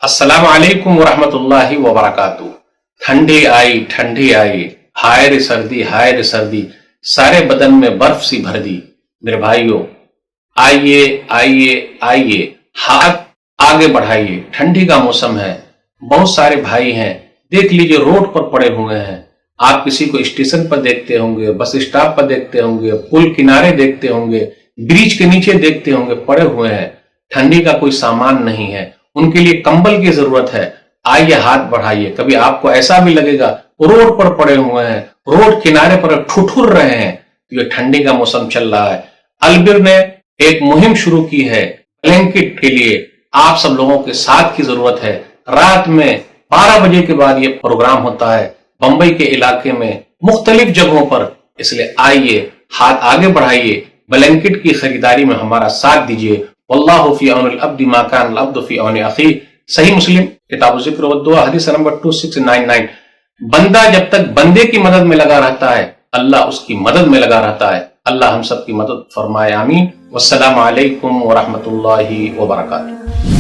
अस्सलाम वालेकुम वरहमतुल्लाहि वबरकातुहू। ठंडी आई, हाय रे सर्दी, सारे बदन में बर्फ सी भर दी। मेरे भाइयों, आइए आइए आइए, हाथ आगे बढ़ाइए। ठंडी का मौसम है, बहुत सारे भाई हैं, देख लीजिए रोड पर पड़े हुए हैं। आप किसी को स्टेशन पर देखते होंगे, बस स्टॉप पर देखते होंगे, पुल किनारे देखते होंगे, ब्रिज के नीचे देखते होंगे, पड़े हुए हैं। ठंडी का कोई सामान नहीं है, उनके लिए कंबल की जरूरत है। आइए हाथ बढ़ाइए। कभी आपको ऐसा भी लगेगा रोड पर पड़े हुए हैं, रोड किनारे पर ठुठुर रहे हैं, तो ये ठंडी का मौसम चल रहा है। अलबिर ने एक मुहिम शुरू की है ब्लैंकेट के लिए। आप सब लोगों के साथ की जरूरत है। रात में 12 बजे के बाद ये प्रोग्राम होता है बंबई के इलाके में मुख्तलिफ जगहों पर। इसलिए आइए हाथ आगे बढ़ाइए, ब्लैंकेट की खरीदारी में हमारा साथ दीजिए। वल्लाहु फी औनिल अब्दि मा कान अल अब्दु फी औनि अखी। सही मुस्लिम किताब ज़िक्र व दुआ हदीस नंबर 2699। बंदा जब तक बंदे की मदद में लगा रहता है, अल्लाह उसकी मदद में लगा रहता है। अल्लाह हम सब की मदद फरमाए, आमीन। वस्सलामु अलैकुम व रहमतुल्लाहि व बरकातुहू।